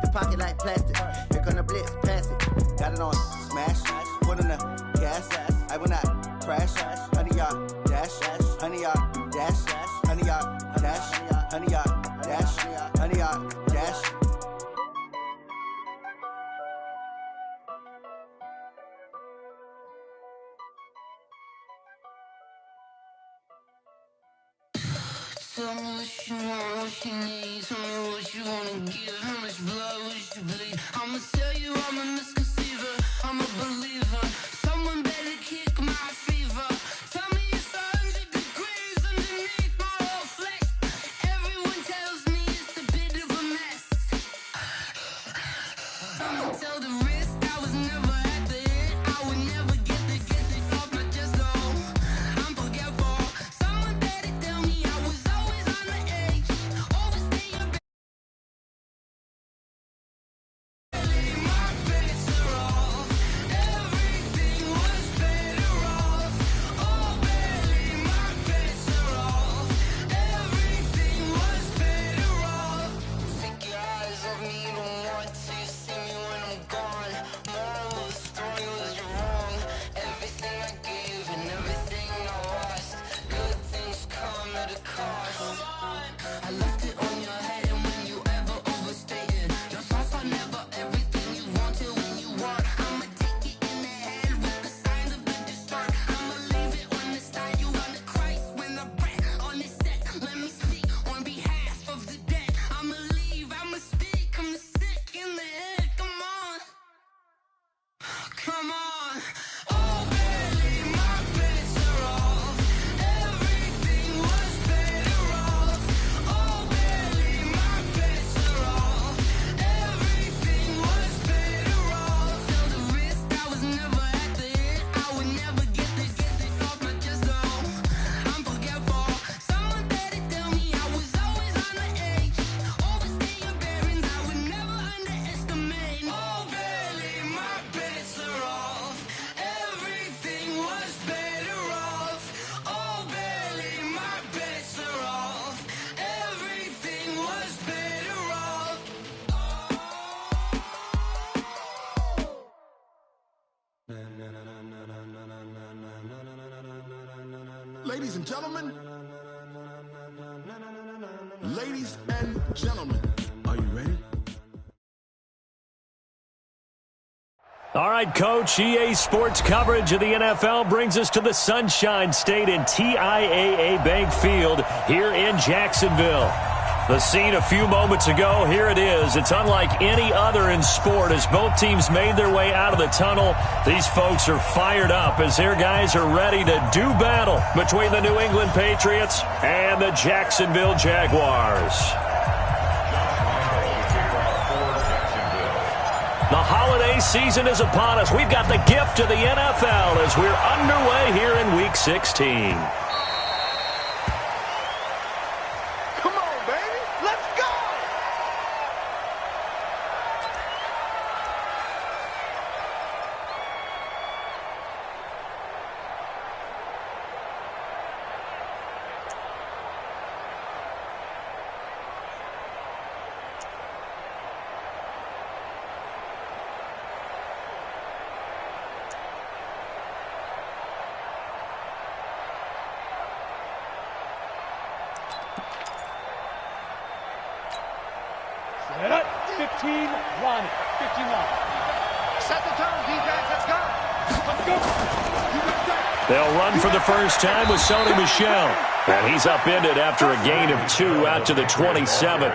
the pocket like plastic. Here come the blitz, pass it. Got it on smash, put in the gas. I will not crash. 100-yard dash, 100-yard dash, 100-yard dash, 100-yard dash, 100-yard dash. Tell me what you want, what you need. Tell me what you wanna give. How much blood would you bleed? I'ma tell you I'm a misconceiver. I'm a believer. Someone better kick my fever. Tell me it's 100 degrees underneath my whole flesh. Everyone tells me it's a bit of a mess. I'ma tell the risk I was never at the hit. I would never get the off my chest. Oh, I'm forgetful. Someone better tell me I was always on the edge. Overstay your my bets are off. Everything was better off. Oh, barely my bets are off. Everything was better off. Take your eyes off me, don't want to see me when I'm gone. Moral of the story was you're wrong. Everything I gave and everything I lost. Good things come at a cost. I left it on your head, and when you ever overstated, your thoughts are never everything you wanted when you want. I'ma take it in the head with the signs of the distort. I'ma leave it on the side. You on the Christ when the breath on the set. Let me speak on behalf of the dead. I'ma leave, I'ma speak. I'm the sick in the head. Come on, come on. Oh, barely my bets are off. Everything was better off. Oh, barely my bets are off. Everything was better off. Tell the risk I was never at the hit. I would never get the off my chest. Oh, I'm forgetful. Someone better tell me I was always on the edge. Overstay your bearings. I would never underestimate. Oh, barely my bets are off. Everything was better off. Oh, barely my bets are off. Everything was better off. Ladies and gentlemen, are you ready? All right, Coach, EA Sports coverage of the NFL brings us to the Sunshine State in TIAA Bank Field here in Jacksonville. The scene a few moments ago, here it is. It's unlike any other in sport as both teams made their way out of the tunnel. These folks are fired up as their guys are ready to do battle between the New England Patriots and the Jacksonville Jaguars. The holiday season is upon us. We've got the gift of the NFL as we're underway here in Week 16. Come on, baby. Let's go. Set up. 15, run. 15 line. Set the tone, defense. Let's go. Let's go. You got that. They'll run for the first time with Sony Michel. And he's upended after a gain of 2 out to the 27.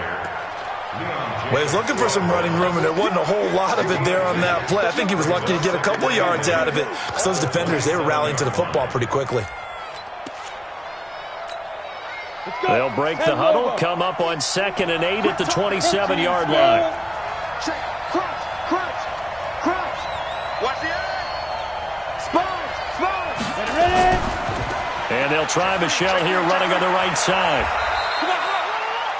Well, he's looking for some running room, and there wasn't a whole lot of it there on that play. I think he was lucky to get a couple of yards out of it. So those defenders, they were rallying to the football pretty quickly. They'll break the huddle, come up on 2nd and 8 at the 27-yard line. Check. Crunch. Watch the end. Spot. Get ready. And they'll try Michel here running on the right side.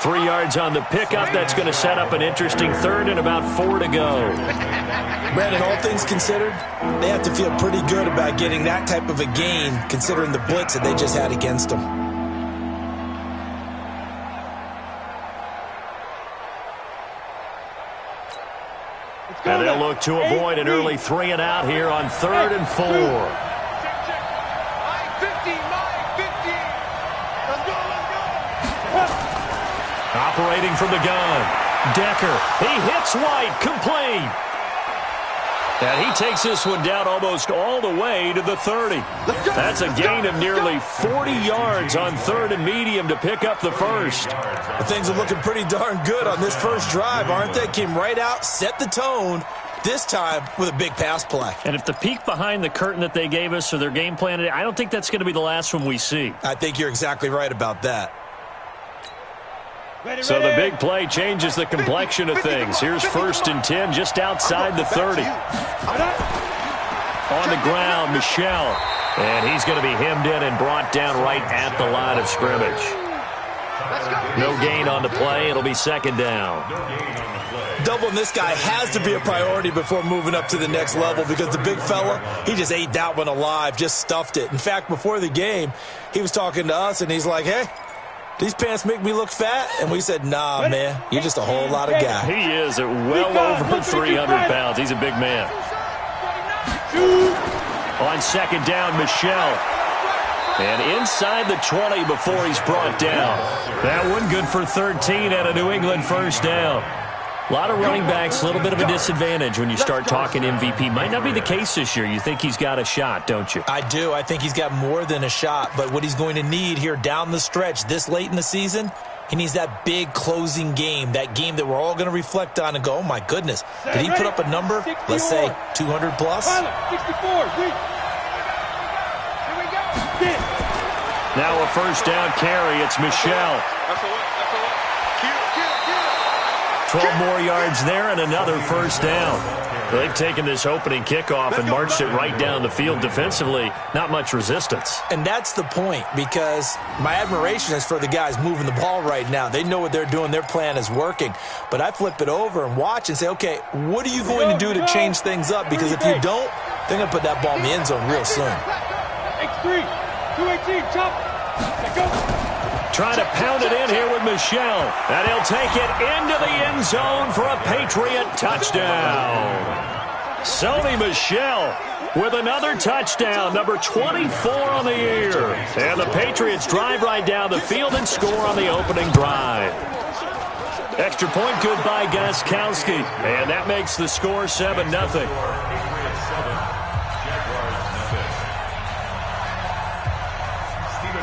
3 yards on the pickup. That's going to set up an interesting 3rd and about 4 to go. Brandon, all things considered, they have to feel pretty good about getting that type of a gain considering the blitz that they just had against them. And they'll look to avoid an early 3 and out here on 3rd and 4. My 50, my 50. Let's go, let's go. Operating from the gun. Decker. He hits White. Complete. And he takes this one down almost all the way to the 30. That's a gain of nearly 40 yards on 3rd and medium to pick up the first. Well, things are looking pretty darn good on this first drive, aren't they? Came right out, set the tone, this time with a big pass play. And if the peek behind the curtain that they gave us or their game plan, I don't think that's going to be the last one we see. I think you're exactly right about that. So the big play changes the complexion of things. Here's 1st and 10 just outside the 30. On the ground, Michel. And he's going to be hemmed in and brought down right at the line of scrimmage. No gain on the play. It'll be 2nd down. Doubling this guy has to be a priority before moving up to the next level because the big fella, he just ate that one alive, just stuffed it. In fact, before the game, he was talking to us, and he's like, hey, these pants make me look fat? And we said, nah, man, you're just a whole lot of guy. He is at well over 300 pounds. He's a big man. On 2nd down, Michel. And inside the 20 before he's brought down. That one good for 13 at a New England 1st down. A lot of running backs, a little bit of a disadvantage when you start talking MVP. Might not be the case this year. You think he's got a shot, don't you? I do. I think he's got more than a shot. But what he's going to need here down the stretch this late in the season, he needs that big closing game, that game that we're all going to reflect on and go, oh, my goodness, did he put up a number, let's say, 200 plus? 64. Here we go. Now a 1st down carry. It's Michel. 12 more yards there and another 1st down. They've taken this opening kickoff and marched it right down the field defensively. Not much resistance. And that's the point, because my admiration is for the guys moving the ball right now. They know what they're doing. Their plan is working. But I flip it over and watch and say, okay, what are you going to do to change things up? Because if you don't, they're going to put that ball in the end zone real soon. X3, 218, chop. Let go. Trying to pound it in here with Michel. And he'll take it into the end zone for a Patriot touchdown. Sony Michel with another touchdown, number 24 on the year. And the Patriots drive right down the field and score on the opening drive. Extra point good by Gostkowski. And that makes the score 7-0.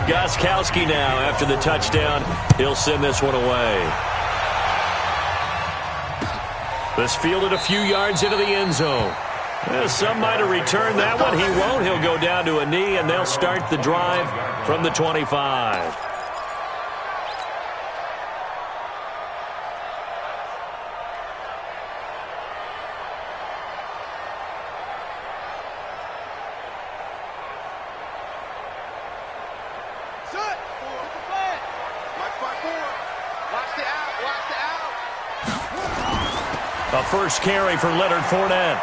Gostkowski now after the touchdown. He'll send this one away. This fielded a few yards into the end zone. Some might have returned that one. He won't. He'll go down to a knee, and they'll start the drive from the 25. A 1st carry for Leonard Fournette.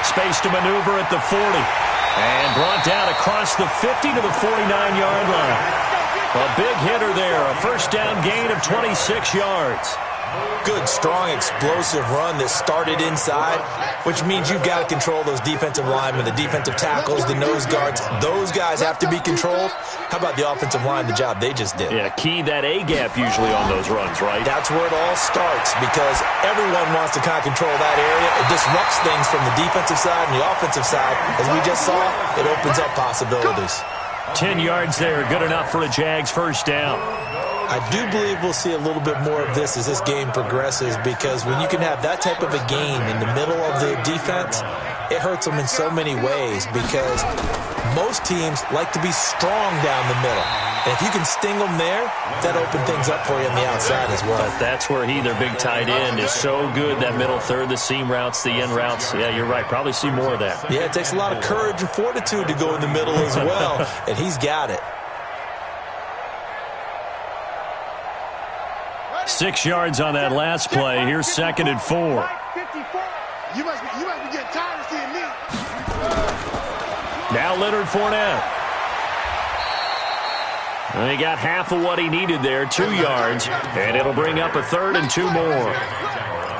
Space to maneuver at the 40. And brought down across the 50 to the 49-yard line. A big hitter there. A 1st down gain of 26 yards. Good, strong, explosive run that started inside, which means you've got to control those defensive linemen, the defensive tackles, the nose guards. Those guys have to be controlled. How about the offensive line, the job they just did? Yeah, key that A-gap usually on those runs, right? That's where it all starts, because everyone wants to kind of control that area. It disrupts things from the defensive side and the offensive side. As we just saw, it opens up possibilities. 10 yards there, good enough for a Jags 1st down. I do believe we'll see a little bit more of this as this game progresses, because when you can have that type of a gain in the middle of the defense, it hurts them in so many ways, because most teams like to be strong down the middle. And if you can sting them there, that opens things up for you on the outside as well. But that's where their big tight end, is so good, that middle third, the seam routes, the end routes. Yeah, you're right. Probably see more of that. Yeah, it takes a lot of courage and fortitude to go in the middle as well, and he's got it. 6 yards on that last play. Here's 2nd and 4. You must be getting tired of seeing me. Now Leonard Fournette. And he got half of what he needed there, 2 yards, and it'll bring up a 3rd and 2 more.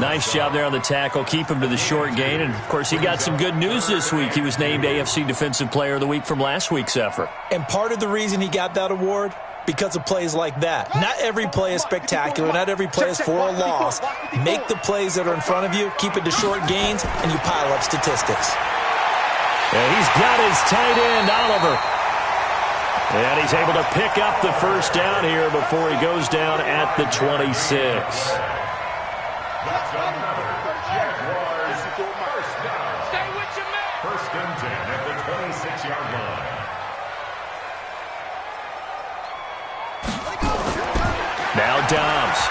Nice job there on the tackle. Keep him to the short gain. And, of course, he got some good news this week. He was named AFC Defensive Player of the Week from last week's effort. And part of the reason he got that award, because of plays like that. Not every play is spectacular. Not every play is for a loss. Make the plays that are in front of you, keep it to short gains, and you pile up statistics. And he's got his tight end, Oliver. And he's able to pick up the first down here before he goes down at the 26. Stay with your man. First and 10 at the 26-yard line. Now Dobbs.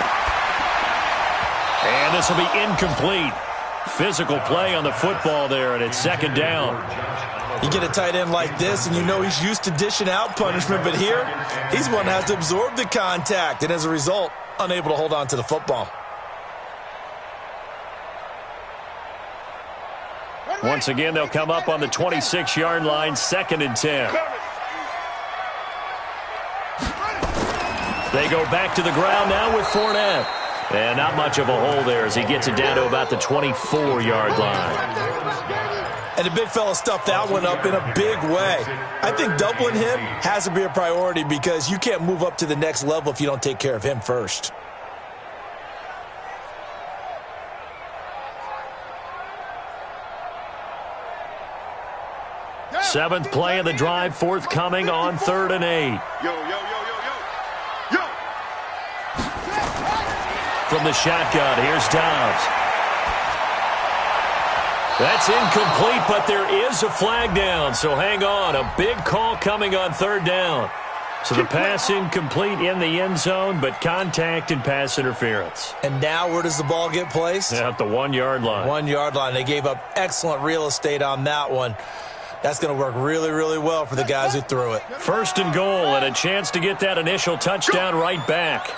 And this will be incomplete. Physical play on the football there, and it's second down. You get a tight end like this, and you know he's used to dishing out punishment, but here, he's one that has to absorb the contact, and as a result, unable to hold on to the football. Once again, they'll come up on the 26-yard line, second and 10. They go back to the ground now with Fournette. And not much of a hole there as he gets it down to about the 24-yard line. And the big fella stuffed that one up in a big way. I think doubling him has to be a priority because you can't move up to the next level if you don't take care of him first. Seventh play of the drive, forthcoming on 3rd and 8. Yo, yo, yo, yo, yo. Yo! From the shotgun, here's Dobbs. That's incomplete, but there is a flag down, so hang on. A big call coming on 3rd down. So the pass incomplete in the end zone, but contact and pass interference. And now where does the ball get placed? At the 1-yard line. 1-yard line. They gave up excellent real estate on that one. That's going to work really, really well for the guys who threw it. First and goal, and a chance to get that initial touchdown right back.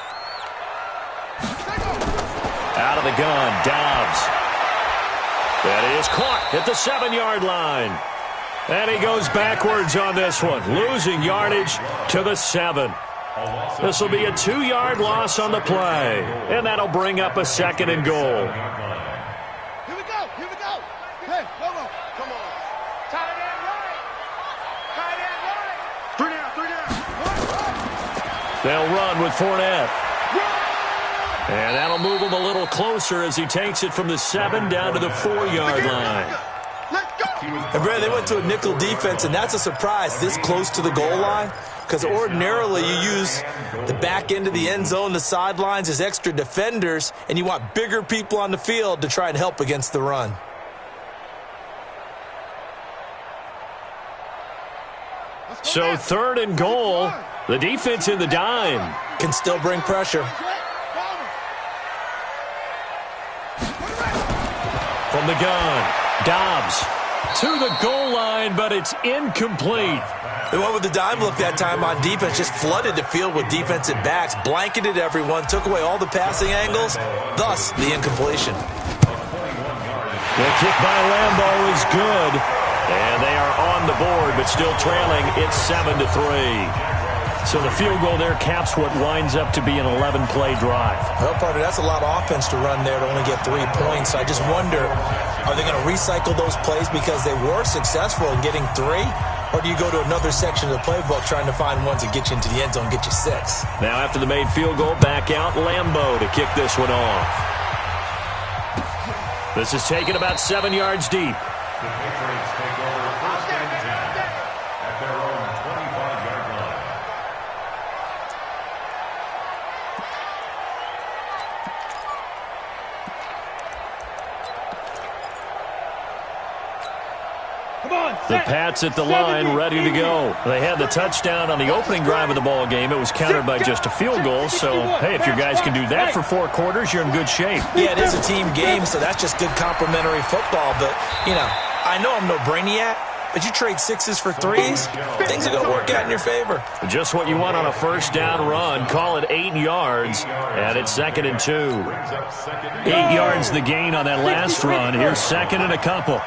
Out of the gun, Dobbs. That is caught at the 7-yard line. And he goes backwards on this one, losing yardage to the 7. This will be a 2-yard loss on the play, and that'll bring up a second and goal. Here we go. Here we go. Hey, come on. Come on. Tight end right. Tight end right. 3 down. 3 down. They'll run with Fournette. And that'll move him a little closer as he takes it from the 7 down to the 4-yard line. Let's go. And Brad, they went to a nickel defense, and that's a surprise this close to the goal line because ordinarily you use the back end of the end zone, the sidelines as extra defenders, and you want bigger people on the field to try and help against the run. So 3rd and goal, the defense in the dime. Can still bring pressure. From the gun, Dobbs to the goal line, but it's incomplete. They went with the dime look that time on defense, just flooded the field with defensive backs, blanketed everyone, took away all the passing angles, thus the incompletion. The kick by Lambo is good, and they are on the board, but still trailing. It's 7-3. So the field goal there caps what winds up to be an 11-play drive. Well, partner, that's a lot of offense to run there to only get 3 points. I just wonder, are they going to recycle those plays because they were successful in getting 3? Or do you go to another section of the playbook trying to find ones that get you into the end zone and get you 6? Now after the made field goal, back out Lambo to kick this one off. This is taken about 7 yards deep. The Patriots take over first and 10 at their own 25-yard line. Come on. The Pats at the line, ready to go. They had the touchdown on the opening drive of the ball game. It was countered by just a field goal. So, hey, if your guys can do that for 4 quarters, you're in good shape. Yeah, it is a team game, so that's just good complimentary football. But, you know, I know I'm no brainiac, but you trade 6s for 3s, things are going to work out in your favor. Just what you want on a first down run. Call it 8 yards, and it's 2nd and 2. 8 yards the gain on that last run. Here's 2nd and a couple.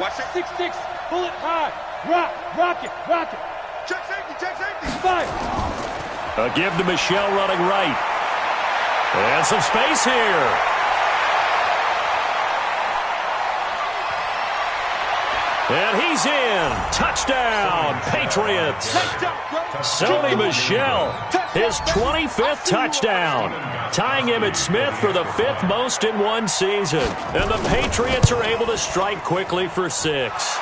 Watch it. 6-6. Pull it high. Rock it. Check safety. 5. A give to Michel running right. And some space here. And he's in. Touchdown, Patriots. Sony Michel, his 25th touchdown, tying Emmitt Smith for the 5th most in one season. And the Patriots are able to strike quickly for 6.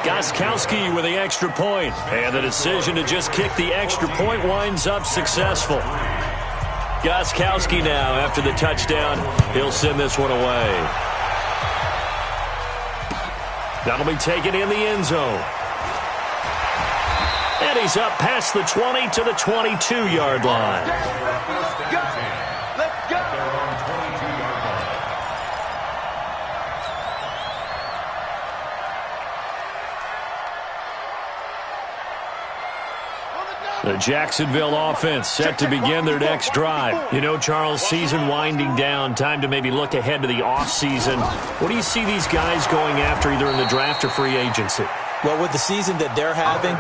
Gostkowski with the extra point, and the decision to just kick the extra point winds up successful. Gostkowski now, after the touchdown, he'll send this one away. That'll be taken in the end zone. And he's up past the 20 to the 22-yard line. Let's go. The Jacksonville offense set to begin their next drive. You know, Charles, season winding down, time to maybe look ahead to the offseason. What do you see these guys going after either in the draft or free agency? Well, with the season that they're having,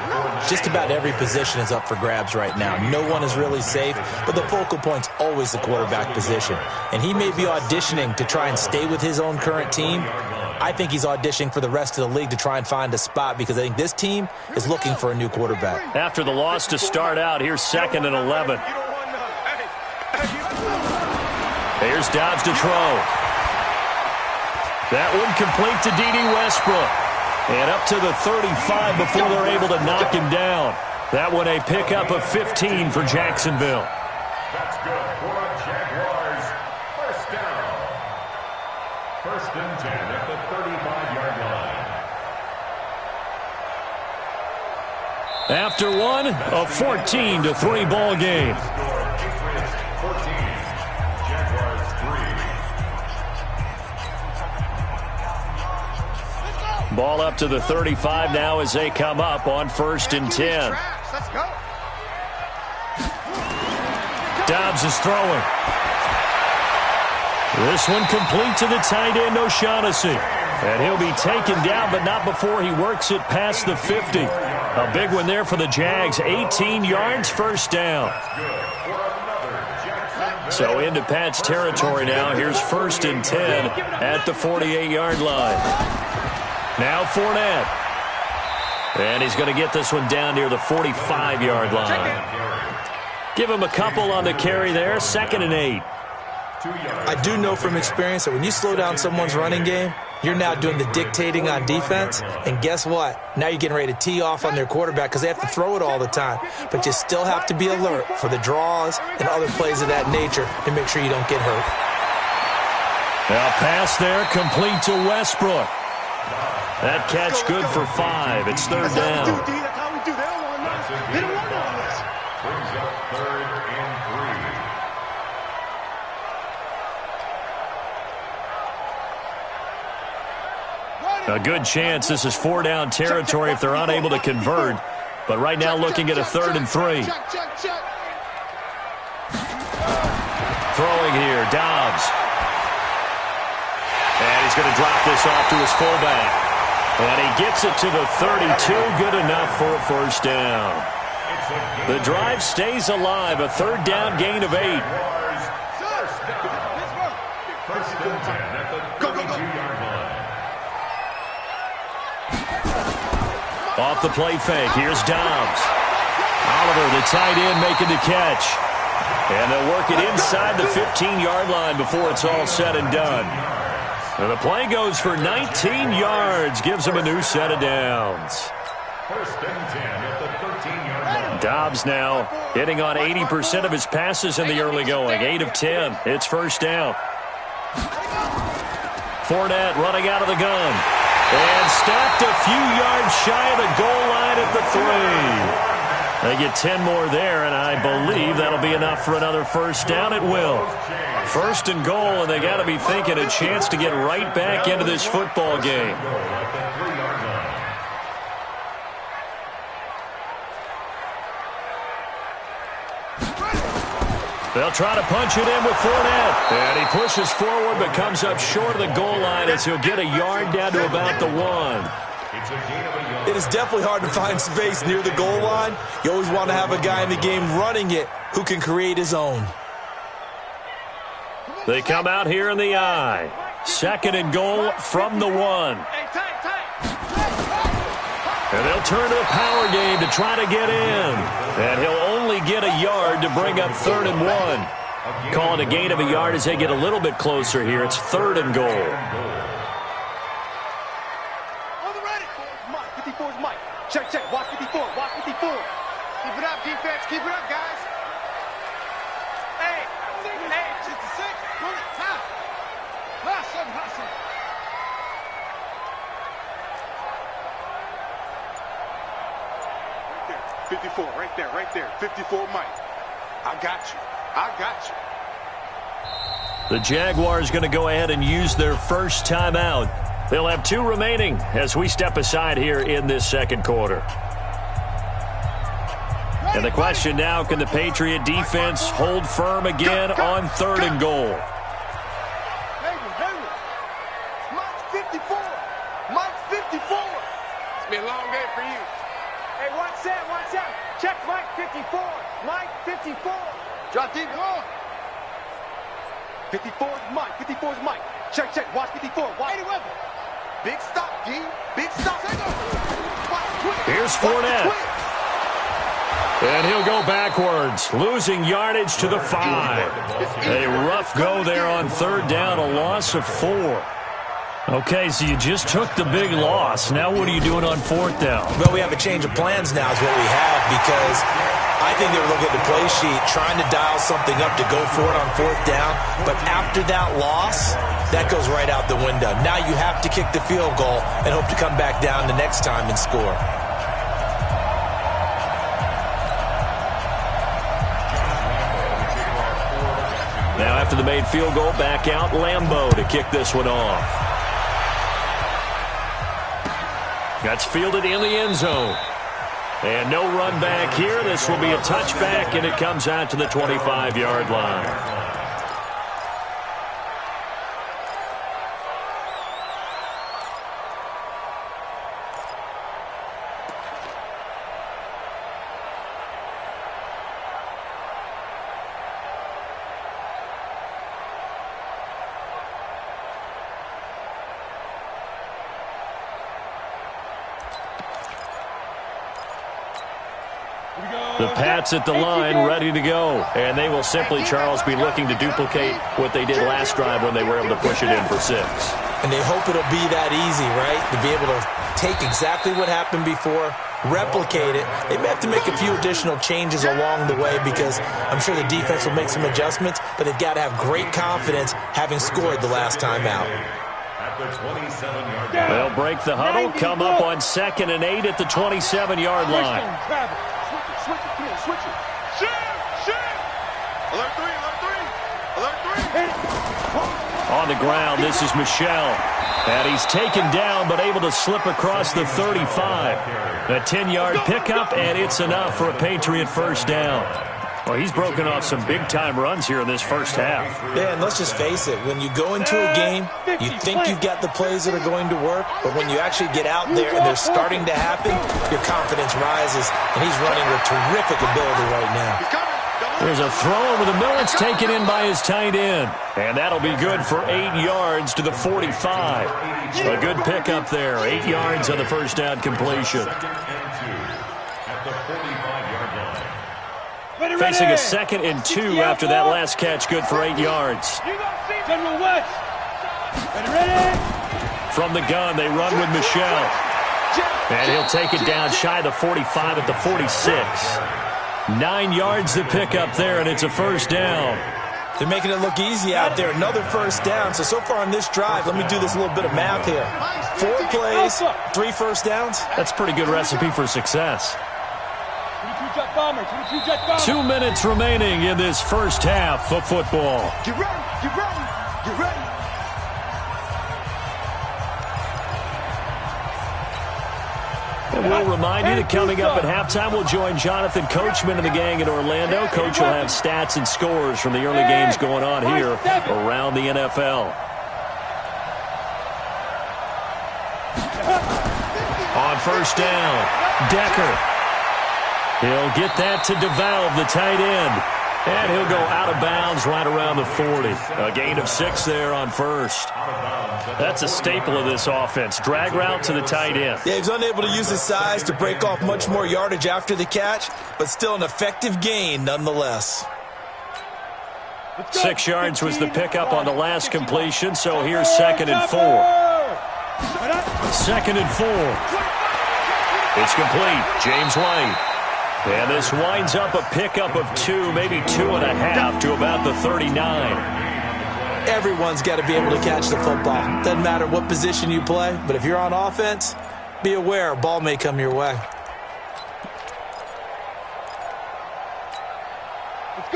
just about every position is up for grabs right now. No one is really safe, but the focal point's always the quarterback position. And he may be auditioning to try and stay with his own current team. I think he's auditioning for the rest of the league to try and find a spot because I think this team is looking for a new quarterback. After the loss to start out, here's 2nd and 11. Here's Dobbs to throw. That one complete to D.D. Westbrook. And up to the 35 before they're able to knock him down. That one a pickup of 15 for Jacksonville. That's good for the Jaguars. First down. 1st and 10 at the 35-yard line. After one, a 14-3 ball game. Patriots 14, Jaguars 3. Ball up to the 35 now as they come up on 1st and 10. Let's go. Dobbs is throwing. This one complete to the tight end, O'Shaughnessy. And he'll be taken down, but not before he works it past the 50. A big one there for the Jags. 18 yards, first down. So into Pat's territory now. Here's 1st and 10 at the 48-yard line. Now Fournette. And he's going to get this one down near the 45-yard line. Give him a couple on the carry there. 2nd and 8. I do know from experience that when you slow down someone's running game, you're now doing the dictating on defense. And guess what? Now you're getting ready to tee off on their quarterback because they have to throw it all the time. But you still have to be alert for the draws and other plays of that nature to make sure you don't get hurt. Now pass there, complete to Westbrook. That catch good for 5. It's 3rd down. That's how we do. They don't want nothing. They don't want all this. Brings up 3rd and 3. A good chance this is 4-down territory if they're unable to convert. But right now looking at a 3rd and 3. Check. Throwing here, Dobbs. And he's going to drop this off to his fullback. And he gets it to the 32, good enough for a 1st down. The drive stays alive, a 3rd down gain of 8. First and 10 at the 32-yard line. Off the play fake, here's Dobbs. Oliver, the tight end, making the catch. And they'll work it inside the 15-yard line before it's all said and done. And the play goes for 19 yards, gives him a new set of downs. 1st and 10 at the 13-yard line. Dobbs now hitting on 80% of his passes in the early going. 8 of 10. It's 1st down. Fournette running out of the gun. And stopped a few yards shy of the goal line at the 3. They get 10 more there, and I believe that'll be enough for another 1st down. It will. 1st and goal, and they got to be thinking a chance to get right back into this football game. They'll try to punch it in with Fournette. And he pushes forward but comes up short of the goal line as he'll get a yard down to about the 1. It's a gain of a yard. It is definitely hard to find space near the goal line. You always want to have a guy in the game running it who can create his own. They come out here in the I. Second and goal from the 1. And they'll turn to the power game to try to get in. And he'll only get a yard to bring up 3rd and 1. Calling a gain of a yard as they get a little bit closer here. It's 3rd and goal. On the ready. 54 is Mike. Check, check. Watch 54. Watch 54. Keep it up, defense. Keep it up, guys. Hey, 66. Pull it. Time. Hustle, hustle. Right there. 54. Right there. Right there. 54, Mike. I got you. I got you. The Jaguars going to go ahead and use their first timeout. They'll have 2 remaining as we step aside here in this second quarter. And the question now, can the Patriot defense hold firm again on 3rd and goal? Hayward. Mike's 54. Mike's 54. It's been a long day for you. Hey, watch out. Check Mike 54. Mike 54. Drop deep. 54 is Mike. 54 is Mike. Check. Watch 54. Watch. Big stop, D. Big stop. Here's Fournette. And he'll go backwards, losing yardage to the 5. A rough go there on 3rd down, a loss of 4. Okay, so you just took the big loss. Now what are you doing on 4th down? Well, we have a change of plans now is what we have, because I think they were looking at the play sheet, trying to dial something up to go for it on 4th down. But after that loss, that goes right out the window. Now you have to kick the field goal and hope to come back down the next time and score. Now after the made field goal, back out Lambeau to kick this one off. That's fielded in the end zone. And no run back here. This will be a touchback, and it comes out to the 25-yard line. The Pats at the line, ready to go. And they will simply, Charles, be looking to duplicate what they did last drive when they were able to push it in for 6. And they hope it'll be that easy, right? To be able to take exactly what happened before, replicate it. They may have to make a few additional changes along the way, because I'm sure the defense will make some adjustments, but they've got to have great confidence having scored the last time out. At the 27-yard line. They'll break the huddle, come up on 2nd and 8 at the 27-yard line. Switch it. Shoot. Alert 3. On the ground, this is Michel. And he's taken down, but able to slip across the 35. A 10-yard pickup, and it's enough for a Patriot first down. Well, he's broken off some big-time runs here in this first half. Yeah, and let's just face it. When you go into a game, you think you've got the plays that are going to work, but when you actually get out there and they're starting to happen, your confidence rises, and he's running with terrific ability right now. There's a throw over the middle. It's taken in by his tight end. And that'll be good for 8 yards to the 45. A good pickup there. 8 yards on the first down completion. At the 45-yard line. Facing a 2nd and 2 after that last catch. Good for 8 yards. General West. Ready. From the gun, they run with Michel. And he'll take it down shy of the 45 at the 46. 9 yards to pick up there, and it's a first down. They're making it look easy out there. Another first down. So far on this drive, let me do this little bit of math here. 4 plays, 3 first downs. That's a pretty good recipe for success. 22 jet bomber. 22 jet bomber. 2 minutes remaining in this first half of football. Get ready. And we'll remind you that coming up at halftime, we'll join Jonathan Coachman and the gang in Orlando. Coach will have stats and scores from the early games going on here around the NFL. first down. Decker. He'll get that to DeValve, the tight end. And he'll go out of bounds right around the 40. A gain of 6 there on first. That's a staple of this offense. Drag route to the tight end. Yeah, he's unable to use his size to break off much more yardage after the catch, but still an effective gain nonetheless. 6 yards was the pickup on the last completion, so here's 2nd and 4. 2nd and 4. It's complete. James White. And this winds up a pickup of 2, maybe 2.5 to about the 39. Everyone's got to be able to catch the football. Doesn't matter what position you play, but if you're on offense, be aware a ball may come your way.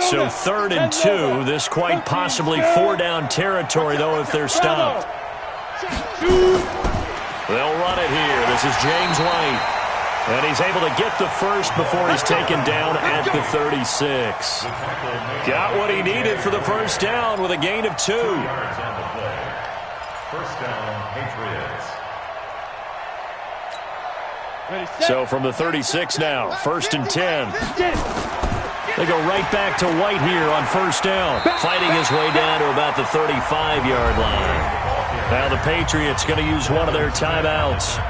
So 3rd and 2, this quite possibly 4-down territory, though, if they're stopped. They'll run it here. This is James White. And he's able to get the first before he's taken down at the 36. Got what he needed for the first down with a gain of 2. First down, Patriots. So from the 36 now, 1st and 10. They go right back to White here on first down, fighting his way down to about the 35-yard line. Now the Patriots going to use one of their timeouts.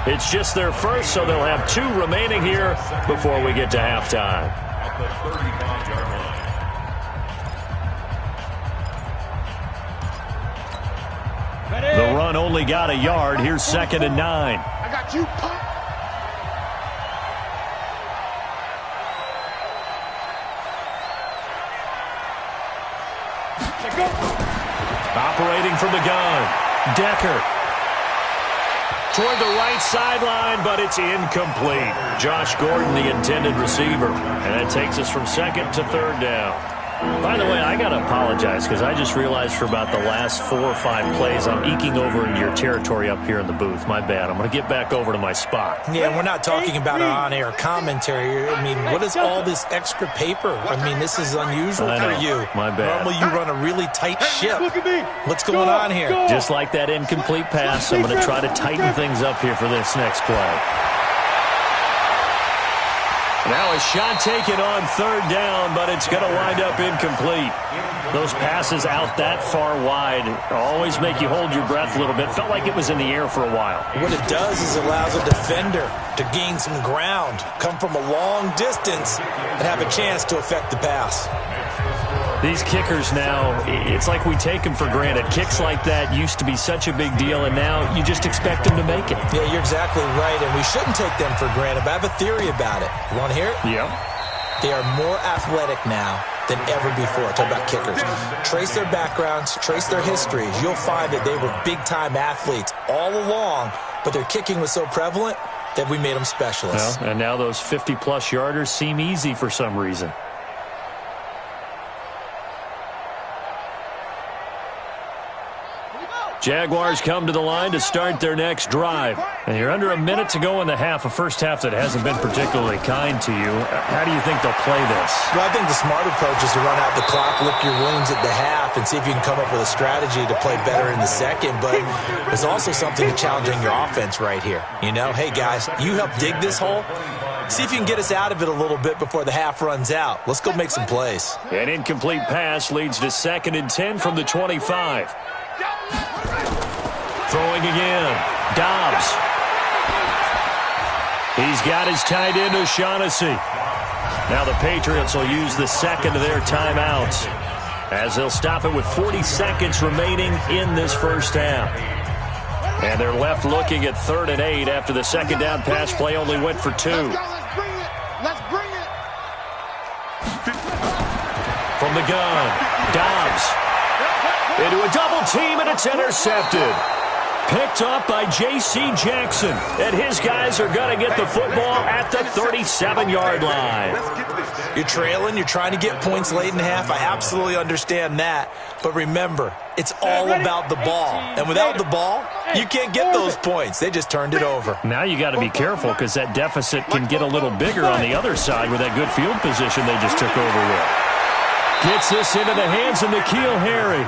It's just their first, so they'll have 2 remaining here before we get to halftime. At the 35-yard line. The run only got a yard. Here's 2nd and 9. I got you, punk. Operating from the gun, Decker. Toward the right sideline, but it's incomplete. Josh Gordon, the intended receiver. And that takes us from 2nd to 3rd down. By the way, I got to apologize because I just realized for about the last 4 or 5 plays, I'm eking over into your territory up here in the booth. My bad. I'm going to get back over to my spot. Yeah, we're not talking about an on-air commentary. I mean, what is all this extra paper? I mean, this is unusual for you. My bad. Normally you run a really tight ship. What's going on here? Just like that incomplete pass, I'm going to try to tighten things up here for this next play. Now a shot taken on 3rd down, but it's going to wind up incomplete. Those passes out that far wide always make you hold your breath a little bit. Felt like it was in the air for a while. What it does is it allows a defender to gain some ground, come from a long distance, and have a chance to affect the pass. These kickers now, it's like we take them for granted. Kicks like that used to be such a big deal, and now you just expect them to make it. Yeah, you're exactly right, and we shouldn't take them for granted, but I have a theory about it. You want to hear it? Yeah. They are more athletic now than ever before. Talk about kickers. Trace their backgrounds, trace their histories. You'll find that they were big-time athletes all along, but their kicking was so prevalent that we made them specialists. Well, and now those 50-plus yarders seem easy for some reason. Jaguars come to the line to start their next drive. And you're under a minute to go in the half, a first half that hasn't been particularly kind to you. How do you think they'll play this? Well, I think the smart approach is to run out the clock, lick your wounds at the half, and see if you can come up with a strategy to play better in the second. But there's also something to challenging your offense right here. You know, hey, guys, you help dig this hole. See if you can get us out of it a little bit before the half runs out. Let's go make some plays. An incomplete pass leads to 2nd and 10 from the 25. Throwing again. Dobbs. He's got his tight end, O'Shaughnessy. Now the Patriots will use the 2nd of their timeouts as they'll stop it with 40 seconds remaining in this first half. And they're left looking at 3rd and 8 after the 2nd down pass play only went for 2. Let's bring it. Let's bring it. From the gun, Dobbs. Into a double team, and it's intercepted. Picked up by J.C. Jackson. And his guys are going to get the football at the 37-yard line. You're trailing. You're trying to get points late in half. I absolutely understand that. But remember, it's all about the ball. And without the ball, you can't get those points. They just turned it over. Now you got to be careful because that deficit can get a little bigger on the other side with that good field position they just took over with. Gets this into the hands of N'Keal Harry.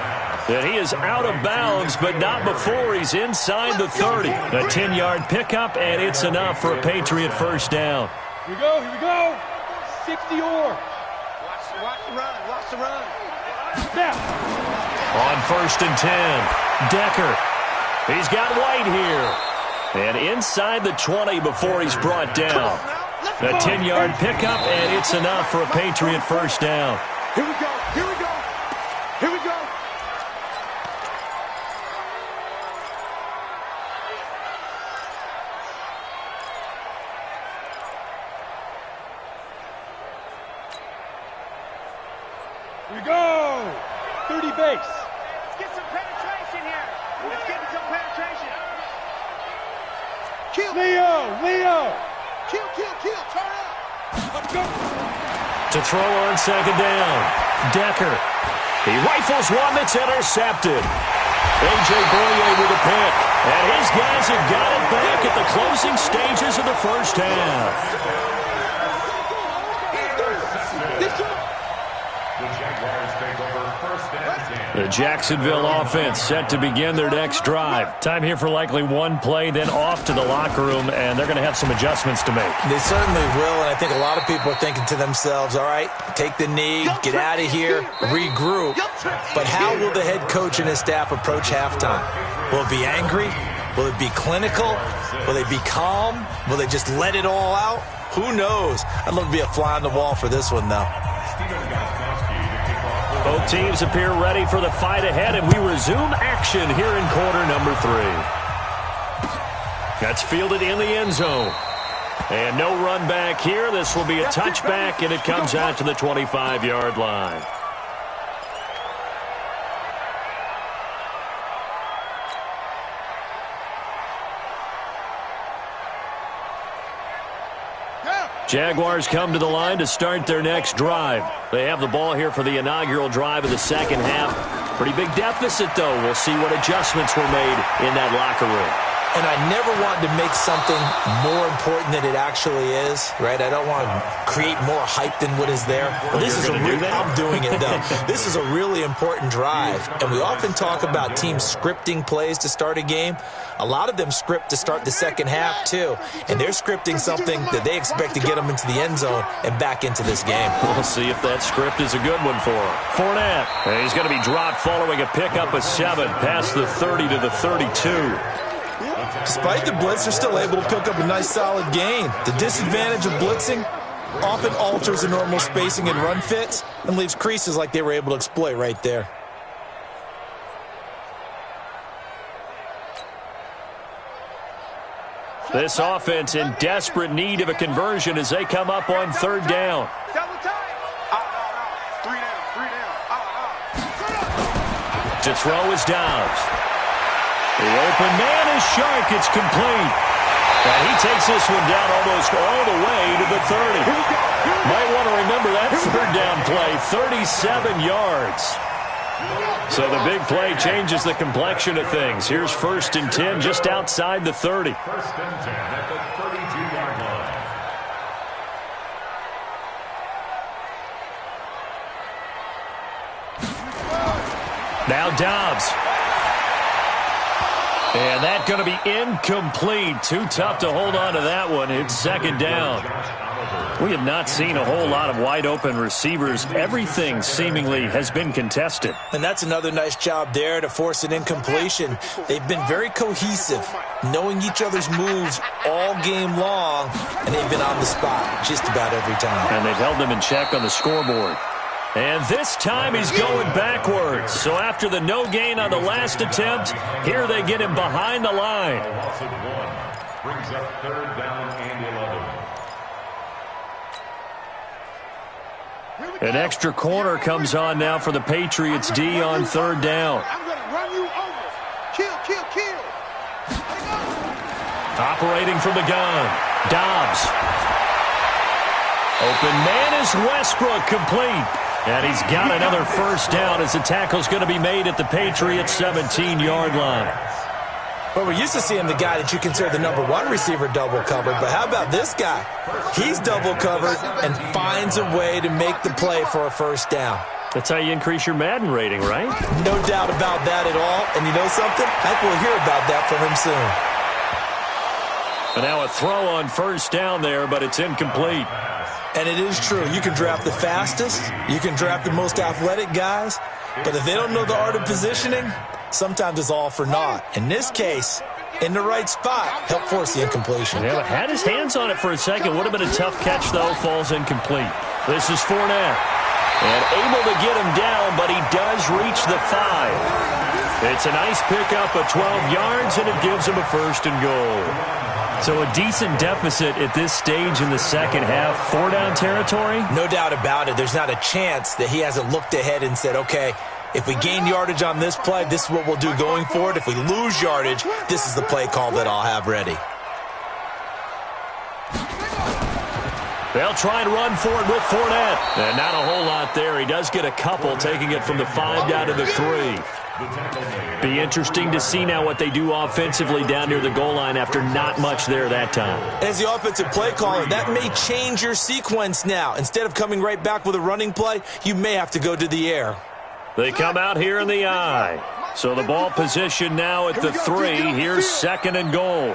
And he is out of bounds, but not before he's inside the 30. A 10-yard pickup, and it's enough for a Patriot first down. Here we go, here we go. 60 or. Watch the run, watch the run. Snap. On 1st and 10, Decker. He's got White here. And inside the 20 before he's brought down. A 10-yard pickup, and it's enough for a Patriot first down. Here we go, here we go, here we go. Here we go. 30 base. Let's get some penetration here. Let's get some penetration. Kill. Leo. Kill, turn up. Let's go. To throw on second down, Decker. He rifles one that's intercepted. A.J. Boye with a pick. And his guys have got it back at the closing stages of the first half. The Jaguars take over 1st and 10. The Jacksonville offense set to begin their next drive. Time here for likely one play, then off to the locker room, and they're going to have some adjustments to make. They certainly will, and I think a lot of people are thinking to themselves, all right, take the knee, get out of here, regroup. But how will the head coach and his staff approach halftime? Will it be angry? Will it be clinical? Will they be calm? Will they just let it all out? Who knows? I'd love to be a fly on the wall for this one, though. Both teams appear ready for the fight ahead, and we resume action here in quarter number 3. That's fielded in the end zone. And no run back here. This will be a touchback, and it comes out to the 25-yard line. Jaguars come to the line to start their next drive. They have the ball here for the inaugural drive of the second half. Pretty big deficit, though. We'll see what adjustments were made in that locker room. And I never want to make something more important than it actually is, right? I don't want to create more hype than what is there. But this is I'm doing it, though. This is a really important drive. And we often talk about teams scripting plays to start a game. A lot of them script to start the second half, too. And they're scripting something that they expect to get them into the end zone and back into this game. We'll see if that script is a good one for him. Fournette. And he's going to be dropped following a pickup of 7 past the 30 to the 32. Despite the blitz, they're still able to pick up a nice solid gain. The disadvantage of blitzing often alters the normal spacing and run fits and leaves creases like they were able to exploit right there. This offense in desperate need of a conversion as they come up on third down. Double time. Three down. To throw is Dobbs. The open man is Shark. It's complete. And he takes this one down almost all the way to the 30. Might want to remember that third down play, 37 yards. So the big play changes the complexion of things. Here's 1st and 10 just outside the 30. 1st and 10 at the 32-yard line. Now Dobbs. And that's going to be incomplete. Too tough to hold on to that one. It's second down. We have not seen a whole lot of wide-open receivers. Everything seemingly has been contested. And that's another nice job there to force an incompletion. They've been very cohesive, knowing each other's moves all game long, and they've been on the spot just about every time. And they've held them in check on the scoreboard. And this time he's going backwards. So after the no gain on the last attempt, here they get him behind the line. A loss of 1 brings up 3rd down and 11. An extra corner comes on now for the Patriots D on third down. I'm going to run you over. Kill. Operating from the gun, Dobbs. Open man is Westbrook, complete. And he's got another first down as the tackle's going to be made at the Patriots' 17-yard line. Well, we're used to seeing the guy that you consider the number 1 receiver double covered, but how about this guy? He's double covered and finds a way to make the play for a first down. That's how you increase your Madden rating, right? No doubt about that at all. And you know something? I think we'll hear about that from him soon. And now a throw on first down there, but it's incomplete. And it is true. You can draft the fastest. You can draft the most athletic guys. But if they don't know the art of positioning, sometimes it's all for naught. In this case, in the right spot, helped force the incompletion. Yeah, but had his hands on it for a second. Would have been a tough catch, though. Falls incomplete. This is Fournette. And able to get him down, but he does reach the 5. It's a nice pickup of 12 yards, and it gives him a 1st and goal. So a decent deficit at this stage in the second half. 4-down territory? No doubt about it. There's not a chance that he hasn't looked ahead and said, okay, if we gain yardage on this play, this is what we'll do going forward. If we lose yardage, this is the play call that I'll have ready. They'll try and run for it with Fournette. And not a whole lot there. He does get a couple, taking it from the 5 down to the 3. Be interesting to see now what they do offensively down near the goal line after not much there that time. As the offensive play caller, that may change your sequence now. Instead of coming right back with a running play, you may have to go to the air. They come out here in the I. So the ball position now at the 3. Here's 2nd and goal.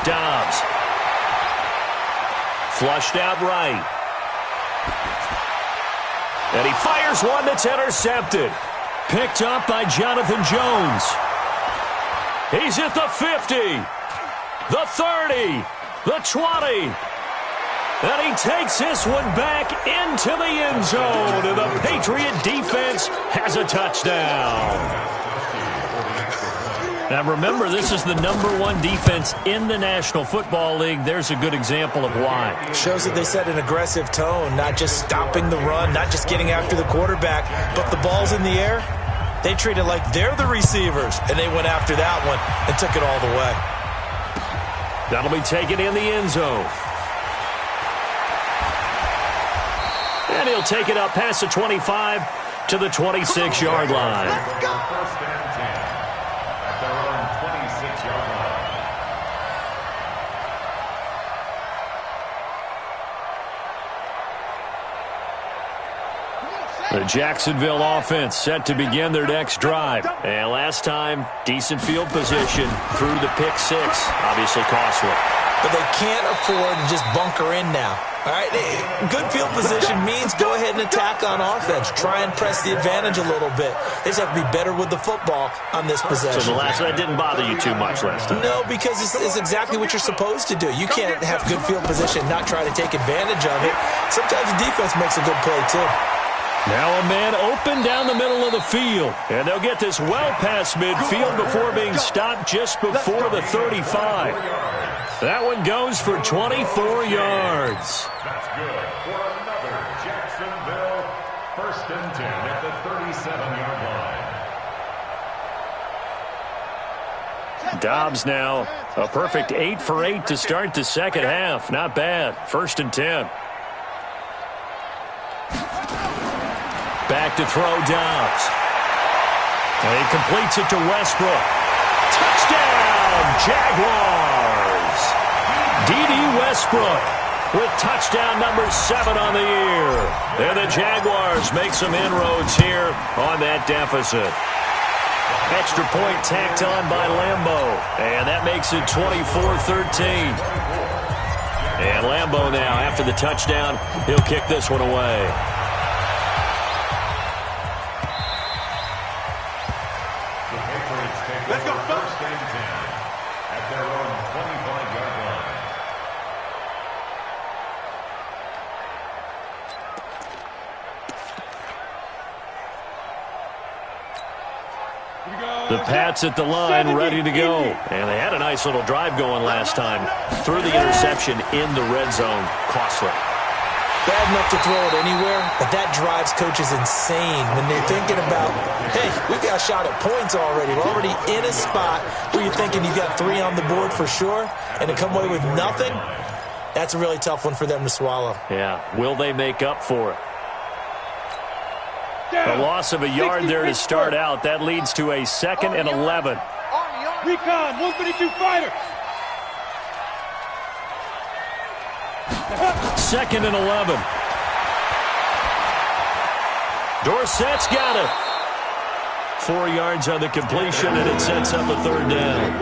Dobbs. Flushed out right. And he fires one that's intercepted. Picked up by Jonathan Jones. He's at the 50, the 30, the 20. And he takes this one back into the end zone. And the Patriot defense has a touchdown. Now remember, this is the #1 defense in the National Football League. There's a good example of why. Shows that they set an aggressive tone, not just stopping the run, not just getting after the quarterback, but the ball's in the air. They treat it like they're the receivers, and they went after that one and took it all the way. That'll be taken in the end zone. And he'll take it up past the 25 to the 26-yard line. First and 10 at their own 26-yard line. The Jacksonville offense set to begin their next drive. And last time, decent field position through the pick 6. Obviously costly. But they can't afford to just bunker in now. All right, good field position means go ahead and attack on offense. Try and press the advantage a little bit. They just have to be better with the football on this possession. So the last one didn't bother you too much last time? No, because it's exactly what you're supposed to do. You can't have good field position and not try to take advantage of it. Sometimes the defense makes a good play, too. Now a man open down the middle of the field. And they'll get this well past midfield before being stopped just before the 35. That one goes for 24 yards. That's good for another Jacksonville 1st and 10 at the 37-yard line. Dobbs now a perfect 8 for 8 to start the second half. Not bad. 1st and 10. Back to throw Dobbs. And he completes it to Westbrook. Touchdown, Jaguars! D.D. Westbrook with touchdown number 7 on the year. And the Jaguars make some inroads here on that deficit. Extra point tacked on by Lambeau. And that makes it 24-13. And Lambeau now, after the touchdown, he'll kick this one away. Let's go. 1st and 10 at their own 25-yard line. The Pats at the line, ready to go. And they had a nice little drive going last time. Threw the interception in the red zone. Costly. Bad enough to throw it anywhere, but that drives coaches insane when they're thinking about, hey, we've got a shot at points already. We're already in a spot where you're thinking you got 3 on the board for sure, and to come away with nothing, that's a really tough one for them to swallow. Yeah, will they make up for it? A loss of a yard there to start out. That leads to a 2nd and 11. Recon, 152 fighter. 2nd and 11. Dorsett's got it. 4 yards on the completion, and it sets up a 3rd down.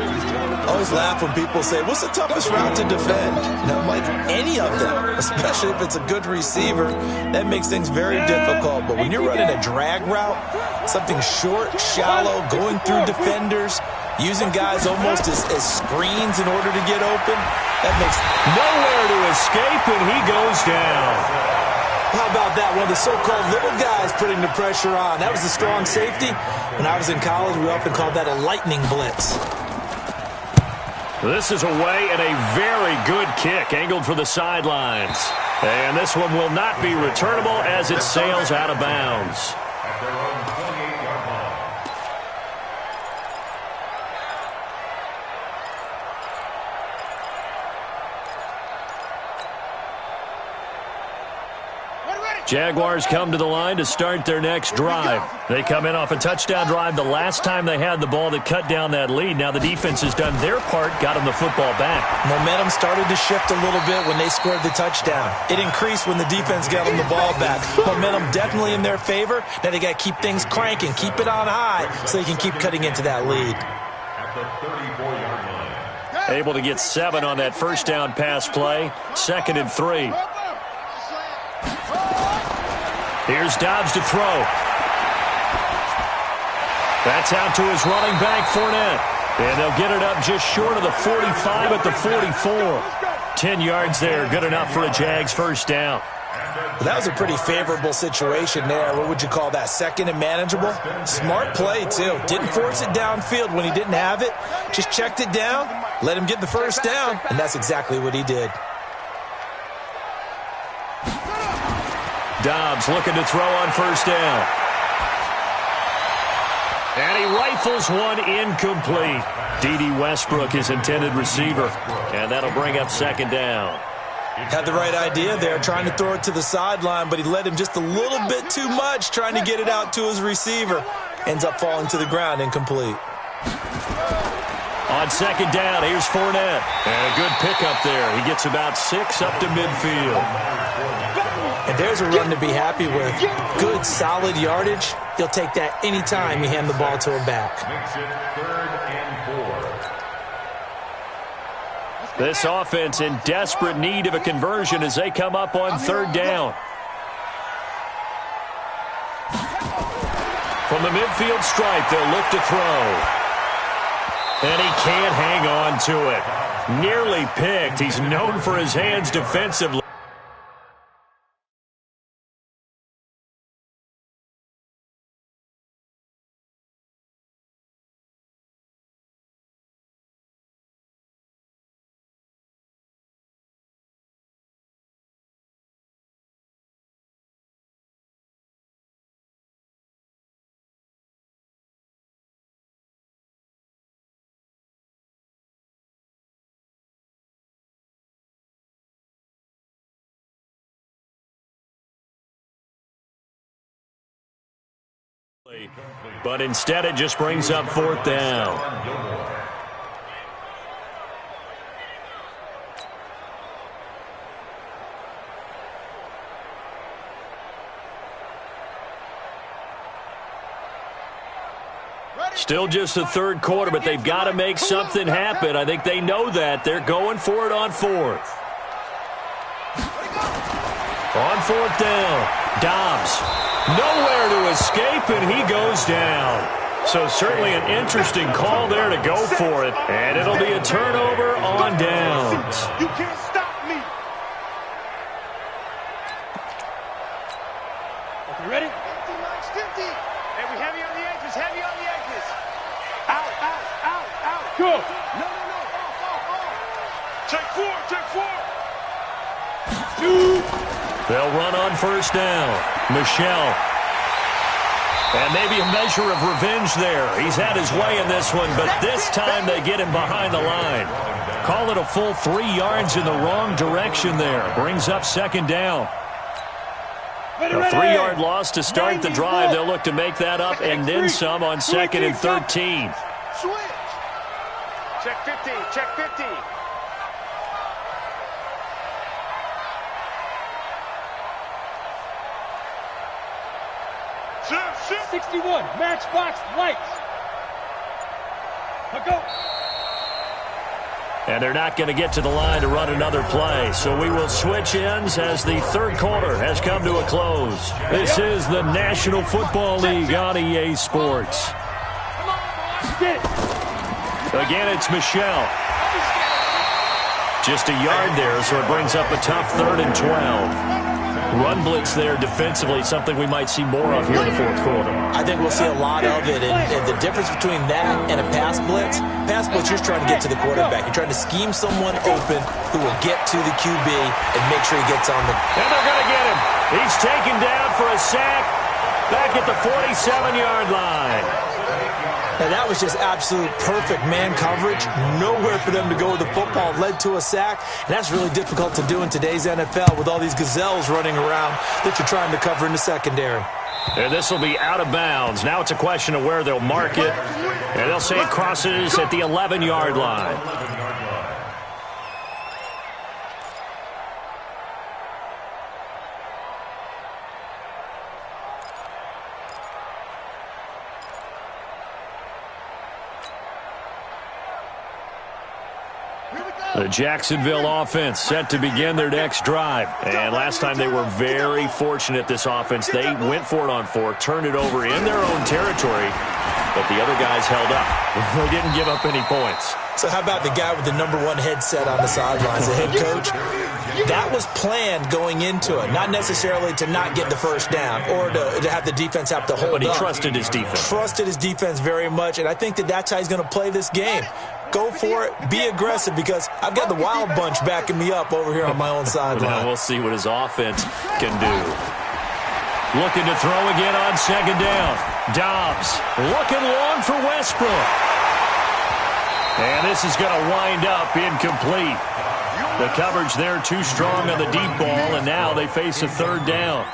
I always laugh when people say, what's the toughest route to defend? And I'm like, any of them, especially if it's a good receiver. That makes things very difficult. But when you're running a drag route, something short, shallow, going through defenders, using guys almost as screens in order to get open, that makes nowhere to escape, and he goes down. How about that? One of the so-called little guys putting the pressure on. That was a strong safety. When I was in college, we often called that a lightning blitz. This is away and a very good kick angled for the sidelines. And this one will not be returnable as it sails out of bounds. At their own 28-yard line. Jaguars come to the line to start their next drive. They come in off a touchdown drive the last time they had the ball that cut down that lead. Now the defense has done their part, got them the football back. Momentum started to shift a little bit when they scored the touchdown. It increased when the defense got them the ball back. Momentum definitely in their favor. Now they got to keep things cranking, keep it on high so they can keep cutting into that lead. At the 34-yard line. Able to get 7 on that first down pass play. 2nd and 3. Here's Dobbs to throw. That's out to his running back, Fournette. And they'll get it up just short of the 45 at the 44. 10 yards there, good enough for a Jags first down. Well, that was a pretty favorable situation there. What would you call that? 2nd and manageable? Smart play, too. Didn't force it downfield when he didn't have it. Just checked it down, let him get the first down, and that's exactly what he did. Dobbs looking to throw on first down. And he rifles one incomplete. D.D. Westbrook, his intended receiver. And that'll bring up 2nd down. Had the right idea there, trying to throw it to the sideline, but he led him just a little bit too much, trying to get it out to his receiver. Ends up falling to the ground, incomplete. On 2nd down, here's Fournette. And a good pickup there. He gets about 6 up to midfield. And there's a run to be happy with. Good, solid yardage. He'll take that any time you hand the ball to him back. Makes it 3rd and 4. This offense in desperate need of a conversion as they come up on 3rd down. From the midfield stripe, they'll look to throw. And he can't hang on to it. Nearly picked. He's known for his hands defensively. But instead it just brings up 4th down. Still just the 3rd quarter, but they've got to make something happen. I think they know that. They're going for it on 4th. On 4th down, Dobbs. Nowhere to escape, and he goes down. So certainly an interesting call there to go for it. And it'll be a turnover on downs. You can't stop me. Okay, ready? 50, Max, 50. Hey, we heavy on the edges, heavy on the edges. Out, out, out, out. Go. No, off. Check 4, check 4. 2. They'll run on first down. Michel. And maybe a measure of revenge there. He's had his way in this one, but this time they get him behind the line. Call it a full 3 yards in the wrong direction there. Brings up 2nd down. A 3-yard loss to start the drive. They'll look to make that up and then some on 2nd and 13. Switch. Check 50, check 50. 61, Matchbox Lights. Go. And they're not going to get to the line to run another play. So we will switch ends as the third quarter has come to a close. This is the National Football League on EA Sports. Again, it's Michelle. Just a yard there, so it brings up a tough 3rd and 12. Run blitz there defensively, something we might see more of here in the fourth quarter. I think we'll see a lot of it, and the difference between that and a pass blitz, you're just trying to get to the quarterback. You're trying to scheme someone open who will get to the QB and make sure he gets on the... And they're going to get him. He's taken down for a sack back at the 47-yard line. And that was just absolute perfect man coverage. Nowhere for them to go with the football. Led to a sack. And that's really difficult to do in today's NFL with all these gazelles running around that you're trying to cover in the secondary. And this will be out of bounds. Now it's a question of where they'll mark it. And they'll say it crosses at the 11-yard line. The Jacksonville offense set to begin their next drive. And last time they were very fortunate, this offense. They went for it on 4, turned it over in their own territory, but the other guys held up. They didn't give up any points. So how about the guy with the #1 headset on the sidelines, the head coach? That was planned going into it, not necessarily to not get the first down or to have the defense have to hold up. But he trusted his defense. Trusted his defense very much, and I think that's how he's going to play this game. Go for it. Be aggressive, because I've got the wild bunch backing me up over here on my own sideline. Now we'll see what his offense can do. Looking to throw again on 2nd down. Dobbs looking long for Westbrook. And this is going to wind up incomplete. The coverage there too strong on the deep ball, and now they face a 3rd down.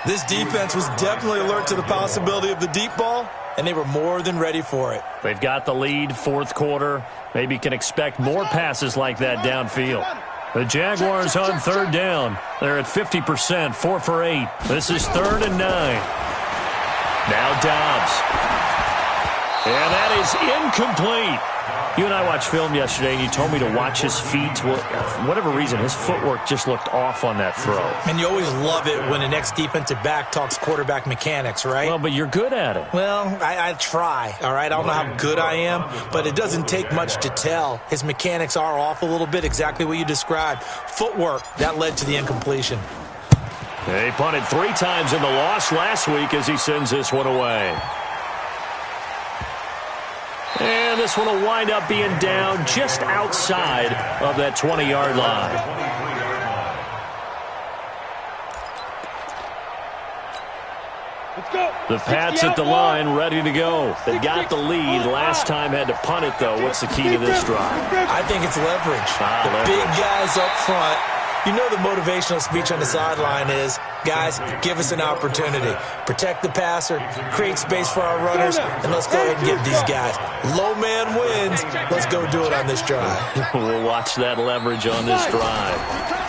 This defense was definitely alert to the possibility of the deep ball, and they were more than ready for it. They've got the lead, 4th quarter. Maybe can expect more passes like that downfield. The Jaguars on 3rd down. They're at 50%, 4 for 8. This is 3rd and 9. Now Dobbs. And that is incomplete. You and I watched film yesterday, and you told me to watch his feet. Well, for whatever reason, his footwork just looked off on that throw. And you always love it when an ex-defensive back talks quarterback mechanics, right? Well, but you're good at it. Well, I try, all right? I don't know how good I am, but it doesn't take much to tell. His mechanics are off a little bit, exactly what you described. Footwork, that led to the incompletion. They punted 3 times in the loss last week as he sends this one away. And this one will wind up being down just outside of that 20-yard line. Let's go. The Pats at the line, ready to go. They got the lead. Last time had to punt it, though. What's the key to this drive? I think it's leverage. The big guys up front. You know the motivational speech on the sideline is, guys, give us an opportunity. Protect the passer, create space for our runners, and let's go ahead and get these guys. Low man wins. Let's go do it on this drive. We'll watch that leverage on this drive.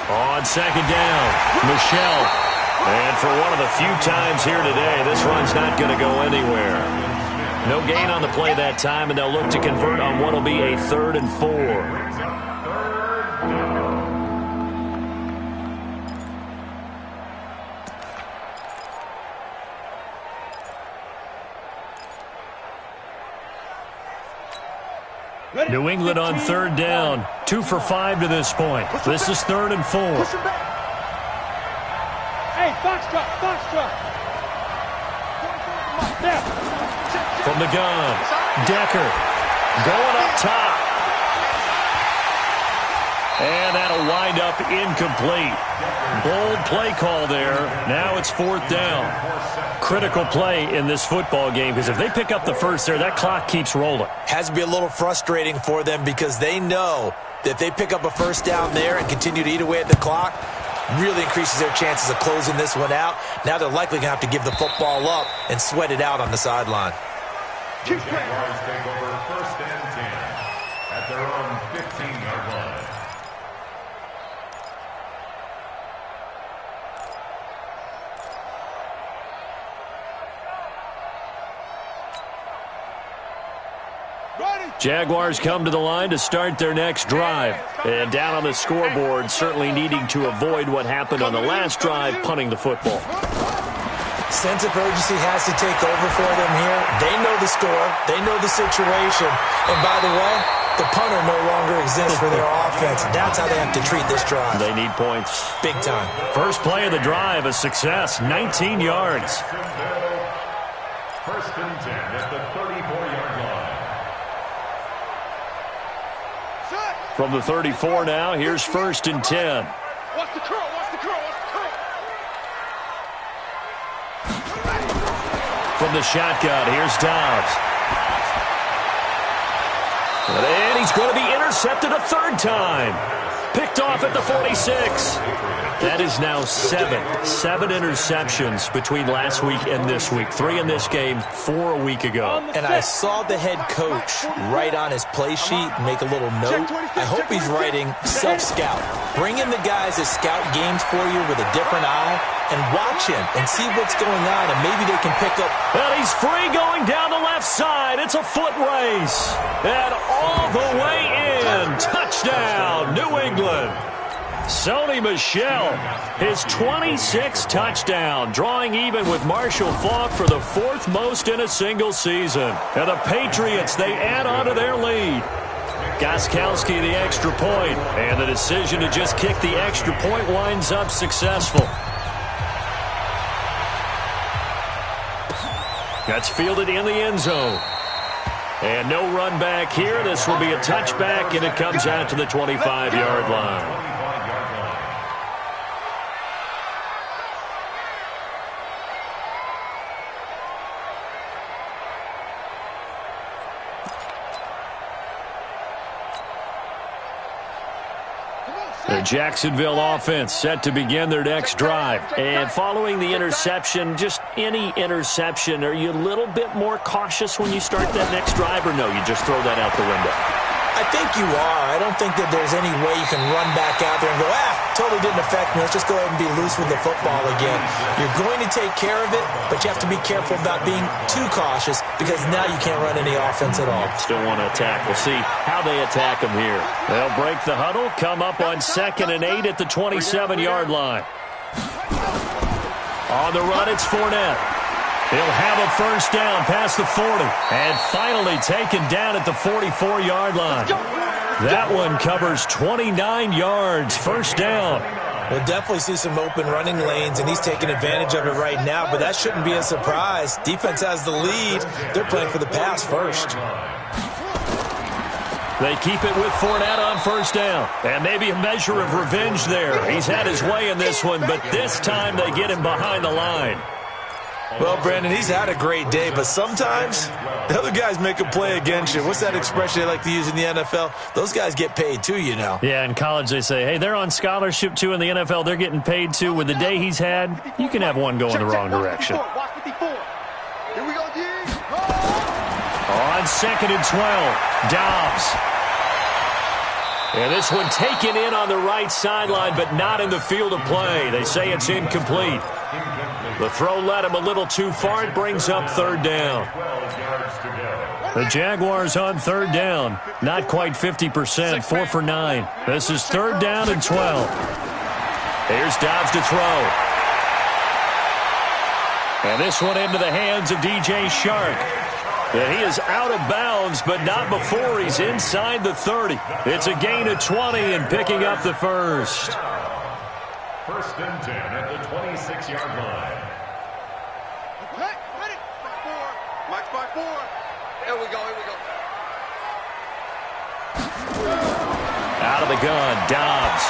On 2nd down, Michelle. And for one of the few times here today, this run's not going to go anywhere. No gain on the play that time, and they'll look to convert on what will be a 3rd and 4. New England on 3rd down. 2 for 5 to this point. This is 3rd and 4. Hey, Foxtrot, Foxtrot. There. From the gun, Decker going up top. And that'll wind up incomplete. Bold play call there. Now it's 4th down. Critical play in this football game, because if they pick up the first there, that clock keeps rolling. Has to be a little frustrating for them, because they know that if they pick up a first down there and continue to eat away at the clock, really increases their chances of closing this one out. Now they're likely going to have to give the football up and sweat it out on the sideline. Jaguars take over 1st and 10 at their own 15-yard line. Jaguars come to the line to start their next drive. And down on the scoreboard, certainly needing to avoid what happened on the last drive, punting the football. Sense of urgency has to take over for them here. They know the score. They know the situation. And by the way, the punter no longer exists for their offense. That's how they have to treat this drive. They need points. Big time. First play of the drive, a success, 19 yards. First and 10 at the 34-yard line. From the 34 now, here's first and 10. Watch the curl, watch the curl, watch the curl. From the shotgun, here's Dobbs. And he's going to be intercepted a third time. Picked off at the 46. That is now 7 interceptions between last week and this week. 3 in this game, 4 a week ago. And I saw the head coach write on his play sheet, make a little note. I hope he's writing self-scout. Bring in the guys that scout games for you with a different eye and watch him and see what's going on, and maybe they can pick up. And he's free going down the left side. It's a foot race. And all the way in. Touchdown, New England. Sony Michel, his 26th touchdown, drawing even with Marshall Faulk for the 4th most in a single season. And the Patriots, they add on to their lead. Gostkowski the extra point, and the decision to just kick the extra point winds up successful. That's fielded in the end zone. And no run back here. This will be a touchback, and it comes out to the 25-yard line. The Jacksonville offense set to begin their next drive. And following the interception, just any interception, are you a little bit more cautious when you start that next drive, or no, you just throw that out the window? I think you are. I don't think that there's any way you can run back out there and go, totally didn't affect me. Let's just go ahead and be loose with the football again. You're going to take care of it, but you have to be careful about being too cautious because now you can't run any offense at all. Still want to attack. We'll see how they attack them here. They'll break the huddle, come up on 2nd and 8 at the 27-yard line. On the run, it's Fournette. He'll have a first down past the 40. And finally taken down at the 44-yard line. That one covers 29 yards. First down. We'll definitely see some open running lanes, and he's taking advantage of it right now, but that shouldn't be a surprise. Defense has the lead. They're playing for the pass first. They keep it with Fournette on first down. And maybe a measure of revenge there. He's had his way in this one, but this time they get him behind the line. Well, Brandon, he's had a great day, but sometimes the other guys make a play against you. What's that expression they like to use in the NFL? Those guys get paid too, you know. Yeah, in college they say, hey, they're on scholarship too. In the NFL, they're getting paid too. With the day he's had, you can have one go in the wrong direction. Watch 54. Here we go, D. On 2nd and 12, Dobbs. And this one taken in on the right sideline, but not in the field of play. They say it's incomplete. The throw led him a little too far. It brings up 3rd down. The Jaguars on 3rd down. Not quite 50%, 4 for 9. This is 3rd down and 12. Here's Dobbs to throw. And this one into the hands of DJ Chark. And he is out of bounds, but not before he's inside the 30. It's a gain of 20 and picking up the first. First and 10 at the 26-yard line. Ready? Mike's by 4. Here we go, here we go. Out of the gun, Dobbs.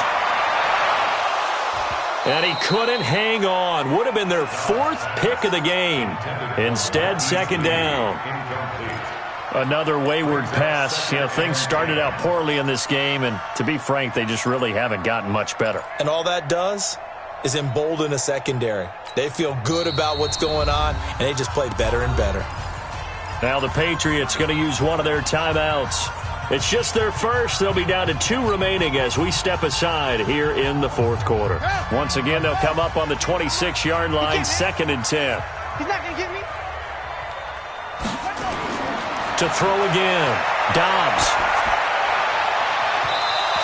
And he couldn't hang on. Would have been their 4th pick of the game. Instead, 2nd down. Another wayward pass. You know, things started out poorly in this game, and to be frank, they just really haven't gotten much better. And all that does is embolden a secondary. They feel good about what's going on, and they just play better and better. Now the Patriots going to use one of their timeouts. It's just their first. They'll be down to 2 remaining as we step aside here in the 4th quarter. Once again, they'll come up on the 26-yard line, 2nd and 10. He's not going to get me. To throw again. Dobbs.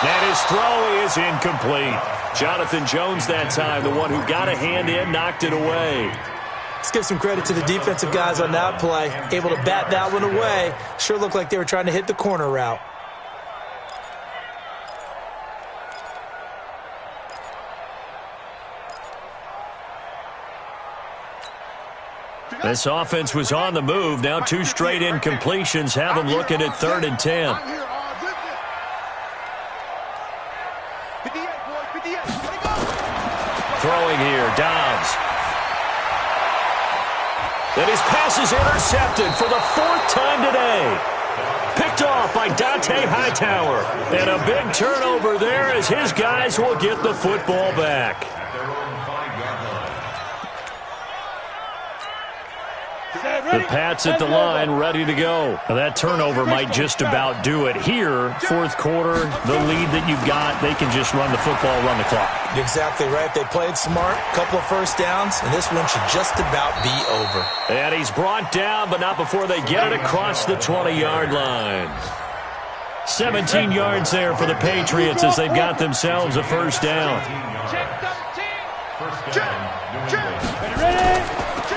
And his throw is incomplete. Jonathan Jones that time, the one who got a hand in, knocked it away. Let's give some credit to the defensive guys on that play. Able to bat that one away. Sure looked like they were trying to hit the corner route. This offense was on the move. Now 2 straight incompletions have them looking at 3rd and 10. Throwing here, Dobbs. And his pass is intercepted for the 4th time today. Picked off by Dante Hightower. And a big turnover there as his guys will get the football back. The Pats at the line, ready to go. Now that turnover might just about do it. Here, 4th quarter, the lead that you've got, they can just run the football, run the clock. Exactly right. They played smart, couple of first downs, and this one should just about be over. And he's brought down, but not before they get it across the 20-yard line. 17 yards there for the Patriots as they've got themselves a first down.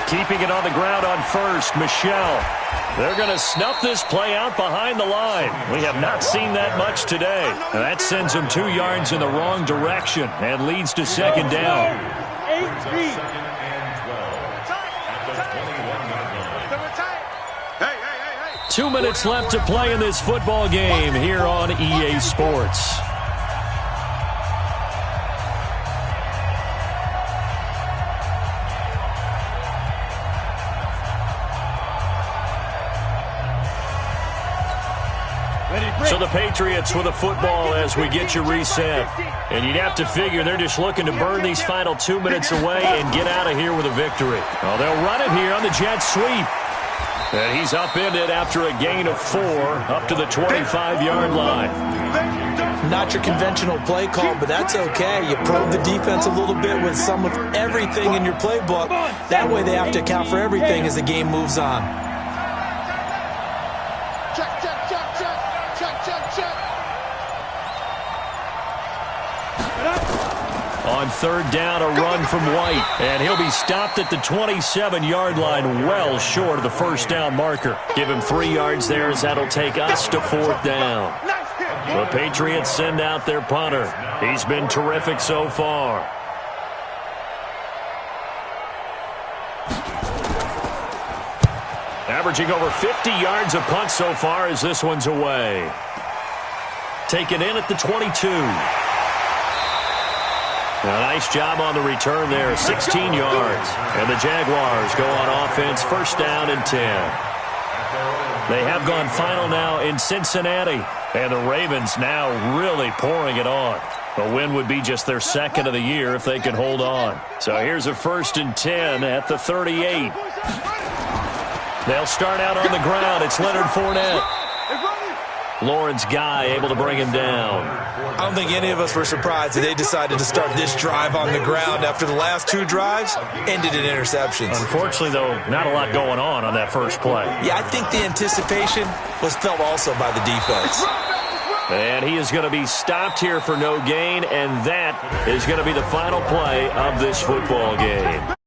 Keeping it on the ground on first, Michel. They're going to snuff this play out behind the line. We have not seen that much today. And that sends them 2 yards in the wrong direction and leads to 2nd down. 2 minutes left to play in this football game here on EA Sports. So the Patriots with a football as we get you reset. And you'd have to figure they're just looking to burn these final 2 minutes away and get out of here with a victory. Well, they'll run it here on the jet sweep. And he's upended after a gain of 4 up to the 25-yard line. Not your conventional play call, but that's okay. You probe the defense a little bit with some of everything in your playbook. That way they have to account for everything as the game moves on. On 3rd down, a run from White. And he'll be stopped at the 27-yard line, well short of the first down marker. Give him 3 yards there as that'll take us to 4th down. The Patriots send out their punter. He's been terrific so far. Averaging over 50 yards a punt so far as this one's away. Taken in at the 22. A nice job on the return there, 16 yards. And the Jaguars go on offense, first down and 10. They have gone final now in Cincinnati. And the Ravens now really pouring it on. A win would be just their 2nd of the year if they could hold on. So here's a 1st and 10 at the 38. They'll start out on the ground. It's Leonard Fournette. Lawrence Guy able to bring him down. I don't think any of us were surprised that they decided to start this drive on the ground after the last 2 drives ended in interceptions. Unfortunately, though, not a lot going on that first play. Yeah, I think the anticipation was felt also by the defense. And he is going to be stopped here for no gain, and that is going to be the final play of this football game.